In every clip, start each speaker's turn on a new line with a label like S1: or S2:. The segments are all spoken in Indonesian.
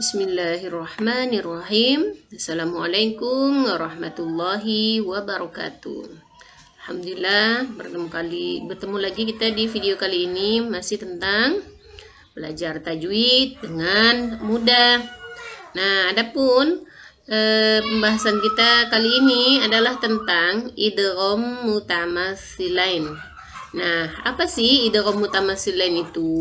S1: Bismillahirrahmanirrahim. Assalamualaikum warahmatullahi wabarakatuh. Alhamdulillah, bertemu lagi kita di video kali ini masih tentang belajar tajwid dengan mudah. Nah, adapun pembahasan kita kali ini adalah tentang idgham mutamatsilain. Nah, apa sih idgham mutamatsilain itu?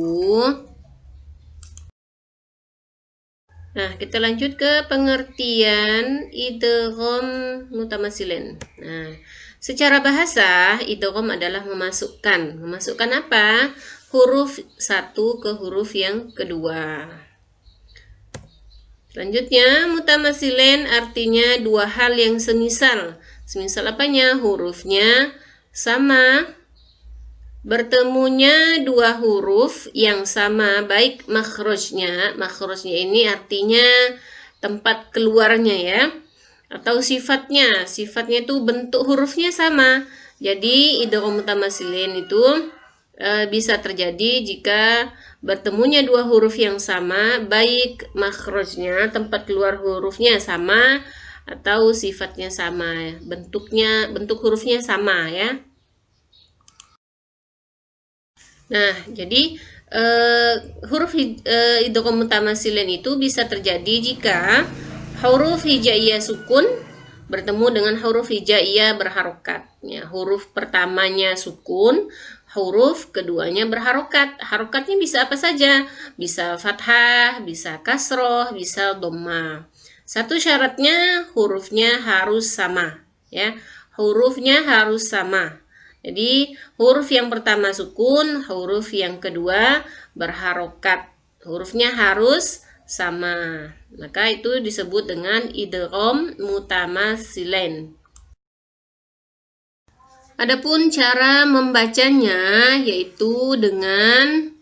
S1: Nah, kita lanjut ke pengertian idgham mutamatsilain. Nah, secara bahasa, idgham adalah memasukkan. Memasukkan apa? Huruf satu ke huruf yang kedua. Selanjutnya, mutamatsilain artinya dua hal yang semisal. Semisal apanya? Hurufnya sama. Bertemunya dua huruf yang sama, baik makhrajnya ini artinya tempat keluarnya ya, atau sifatnya itu bentuk hurufnya sama. Jadi idgham mutamatsilain itu bisa terjadi jika bertemunya dua huruf yang sama, baik makhrajnya tempat keluar hurufnya sama atau sifatnya sama, bentuk hurufnya sama ya. Nah, jadi huruf idgham mutamatsilain itu bisa terjadi jika huruf hijaiyah sukun bertemu dengan huruf hijaiyah berharokat. Ya, huruf pertamanya sukun, huruf keduanya berharokat. Harokatnya bisa apa saja? Bisa fathah, bisa kasroh, bisa dhammah. Satu syaratnya hurufnya harus sama, ya. Hurufnya harus sama. Jadi huruf yang pertama sukun, huruf yang kedua berharokat. Hurufnya harus sama. Maka itu disebut dengan idgham mutamatsilain. Adapun cara membacanya yaitu dengan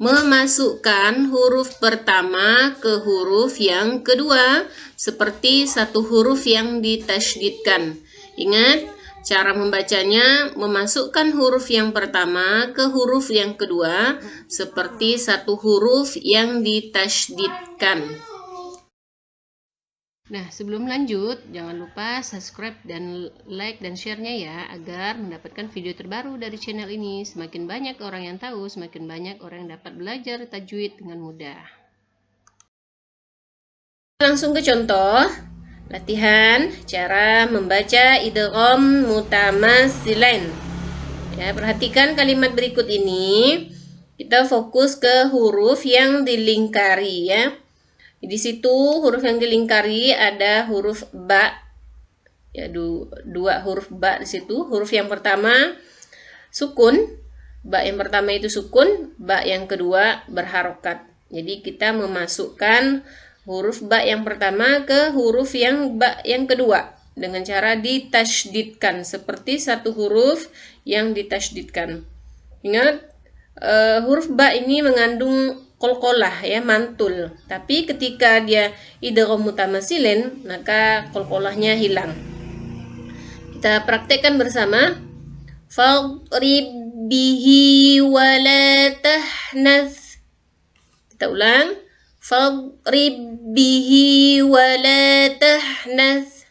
S1: memasukkan huruf pertama ke huruf yang kedua seperti satu huruf yang ditasydidkan. Ingat, cara membacanya memasukkan huruf yang pertama ke huruf yang kedua seperti satu huruf yang ditasydidkan. Nah, sebelum lanjut, jangan lupa subscribe dan like dan share-nya ya, agar mendapatkan video terbaru dari channel ini. Semakin banyak orang yang tahu, semakin banyak orang yang dapat belajar tajwid dengan mudah. Langsung ke contoh. Latihan cara membaca idgham mutamatsilain. Ya, perhatikan kalimat berikut ini. Kita fokus ke huruf yang dilingkari ya. Di situ huruf yang dilingkari ada huruf ba. Ya, dua huruf ba di situ. Huruf yang pertama sukun. Ba yang pertama itu sukun, ba yang kedua berharokat. Jadi kita memasukkan huruf ba yang pertama ke huruf yang ba yang kedua dengan cara ditasydidkan seperti satu huruf yang ditasydidkan. Ingat, huruf ba ini mengandung qalqalah ya, mantul. Tapi ketika dia idgham mutamatsilain, maka qalqalahnya hilang. Kita praktekkan bersama. Fadrib bihi wa la tahnas. Kita ulang. Fadrib bihi wa la tahnas.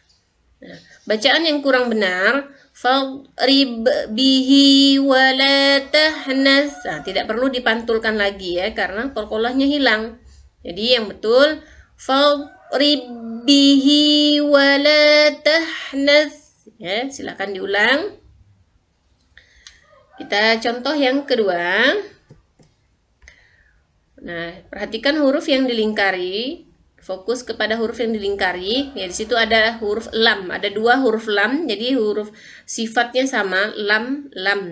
S1: Nah, bacaan yang kurang benar, fadrib bihi wa la tahnas. Nah, tidak perlu dipantulkan lagi ya, karena qalqalahnya hilang. Jadi yang betul, fadrib bihi wa la tahnas. Ya, silakan diulang. Kita contoh yang kedua. Nah, perhatikan huruf yang dilingkari, fokus kepada huruf yang dilingkari. Ya, di situ ada huruf lam, ada dua huruf lam, jadi huruf sifatnya sama, lam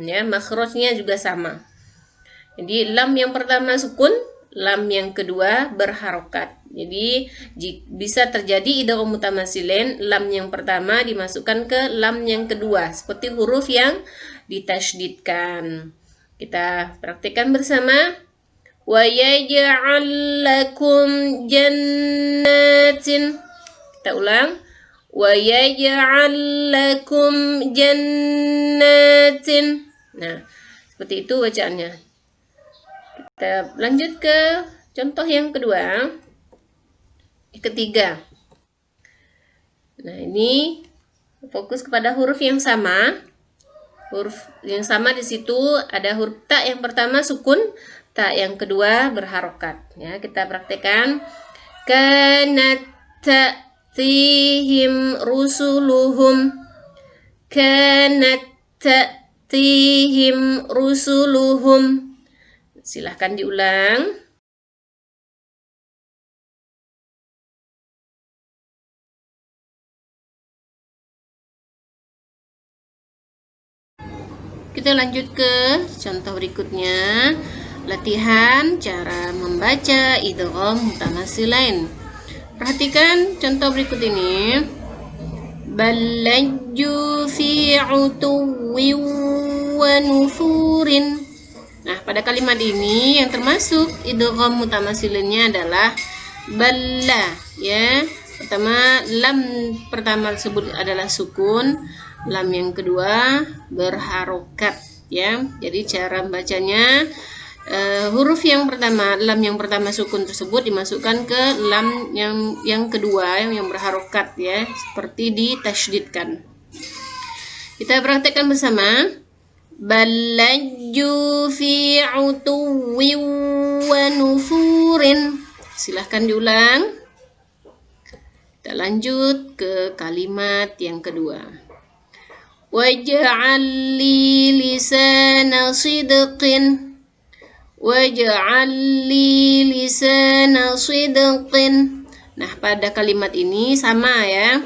S1: ya, makhrajnya juga sama. Jadi lam yang pertama sukun, lam yang kedua berharokat. Jadi bisa terjadi idgham mutamatsilain, lam yang pertama dimasukkan ke lam yang kedua seperti huruf yang ditasydidkan. Kita praktikkan bersama. Wa yaj'al lakum jannatin. Kita ulang. Wa yaj'al lakum jannatin. Nah, seperti itu bacaannya. Kita lanjut ke contoh yang kedua. ketiga. Nah, ini fokus kepada huruf yang sama. Huruf yang sama di situ ada huruf ta yang pertama sukun, ta yang kedua berharokat. Ya, kita praktekkan. Kanat ta'tihim rusuluhum. Kanat ta'tihim rusuluhum. Silahkan diulang. Kita lanjut ke contoh berikutnya. Latihan cara membaca idgham mutamatsilain. Perhatikan contoh berikut ini. Ballajju fi 'utuwwin wa nufurin. Nah, pada kalimat ini yang termasuk idgham mutamatsilinnya adalah balla, ya. Pertama, lam pertama tersebut adalah sukun, lam yang kedua berharokat, ya. Jadi cara membacanya, huruf yang pertama, lam yang pertama sukun tersebut dimasukkan ke lam yang kedua yang berharokat, ya, seperti ditasydidkan. Kita praktekkan bersama. Ballajju fi 'utuwwin wa nufurin. Silahkan diulang. Kita lanjut ke kalimat yang kedua. Waj'al li lisana sidqin. Waj'al li lisana sidqin. Nah, pada kalimat ini sama, ya.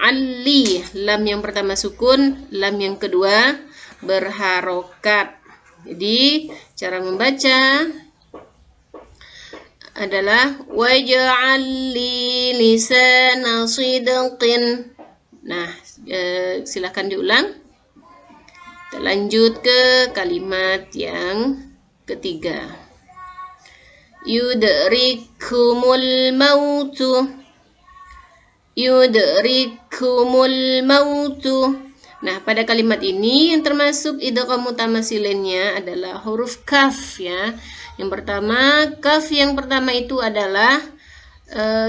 S1: Ali, lam yang pertama sukun, lam yang kedua berharokat. Jadi cara membaca adalah waj'al li lisana sidqin. Nah, silakan diulang. Kita lanjut ke kalimat yang ketiga. Yudrikumul mautu. Yudrikumul mautu. Nah, pada kalimat ini yang termasuk idgham mutamatsilinnya adalah huruf kaf, ya. Yang pertama, kaf yang pertama itu adalah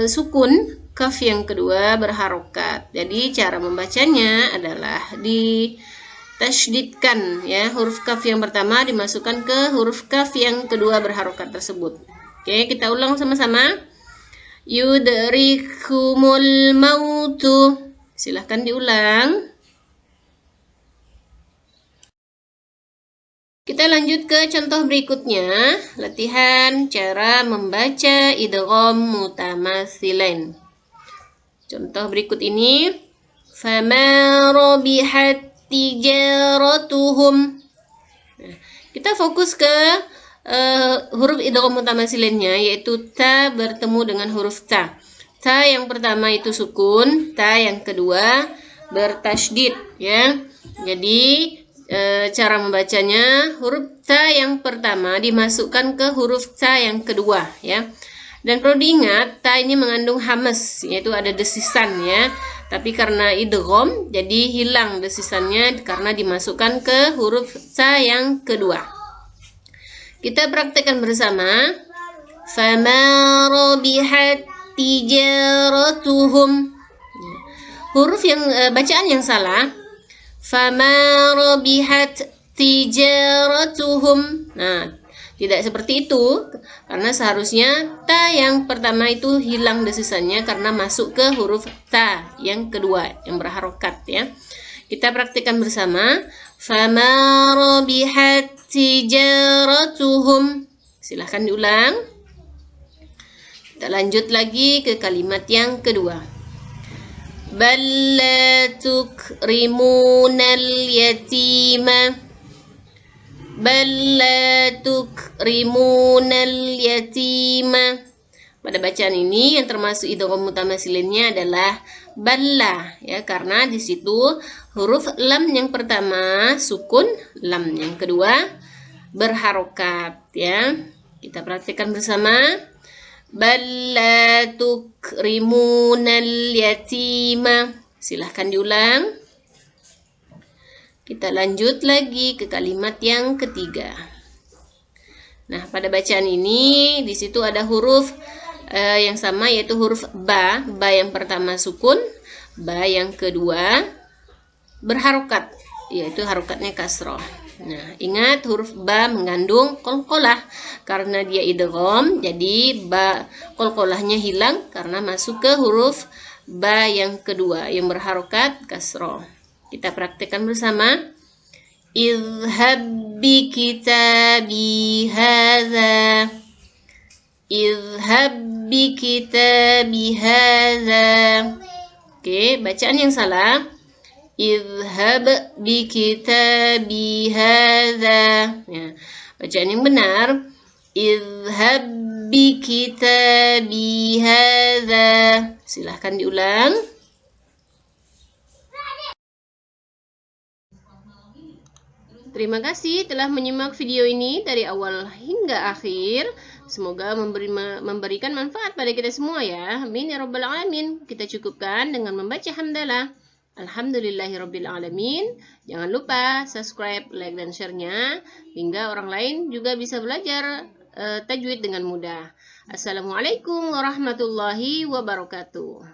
S1: sukun, kaf yang kedua berharokat. Jadi cara membacanya adalah ditasydidkan, ya. Huruf kaf yang pertama dimasukkan ke huruf kaf yang kedua berharokat tersebut. Oke, kita ulang sama-sama. Yudrikumul mautu. Silahkan diulang. Kita lanjut ke contoh berikutnya. Latihan cara membaca idgham mutamatsilain. Contoh berikut ini. Fama rabihat tijaratuhum. Nah, kita fokus ke huruf idgham mutamatsilinnya, yaitu ta bertemu dengan huruf ta. Ta yang pertama itu sukun, ta yang kedua bertasydid, ya. Jadi cara membacanya, huruf ta yang pertama dimasukkan ke huruf ta yang kedua, ya. Dan perlu diingat, ta ini mengandung hamas, yaitu ada desisan, ya. Tapi karena idgham, jadi hilang desisannya karena dimasukkan ke huruf ta yang kedua. Kita praktekkan bersama. Fama rabihat tijaratuhum. Huruf yang bacaan yang salah. Fama rabihat tijaratuhum. Nah, tidak seperti itu, karena seharusnya ta yang pertama itu hilang desisannya karena masuk ke huruf ta yang kedua yang berharokat, ya. Kita praktikkan bersama. Fama rabihat tijaratuhum. Silahkan diulang. Kita lanjut lagi ke kalimat yang kedua. Balla tukrimunal yatima. Balla tukrimunal yatima. Pada bacaan ini yang termasuk idgham mutamatsilinnya adalah balla, ya, karena di situ huruf lam yang pertama sukun, lam yang kedua berharokat, ya. Kita praktikkan bersama. Balla tukrimunal yatima. Silahkan diulang. Kita lanjut lagi ke kalimat yang ketiga. Nah, pada bacaan ini di situ ada huruf yang sama, yaitu huruf ba. Ba yang pertama sukun, ba yang kedua berharokat, yaitu harokatnya kasroh. Nah, ingat huruf ba mengandung qalqalah. Karena dia idgham, jadi ba qalqalahnya hilang karena masuk ke huruf ba yang kedua yang berharokat kasroh. Kita praktekkan bersama. Idhhab bi kitabi hadza. Idhhab bi kitabi hadza. Oke, bacaan yang salah. Idhhab bi kitabi hadza. Ya, bacaan yang benar. Idhhab bi kitabi hadza. Silahkan diulang. Terima kasih telah menyimak video ini dari awal hingga akhir. Semoga memberikan manfaat pada kita semua ya. Amin ya rabbal alamin. Kita cukupkan dengan membaca hamdalah. Alhamdulillahirabbil alamin. Jangan lupa subscribe, like dan share-nya hingga orang lain juga bisa belajar tajwid dengan mudah. Assalamualaikum warahmatullahi wabarakatuh.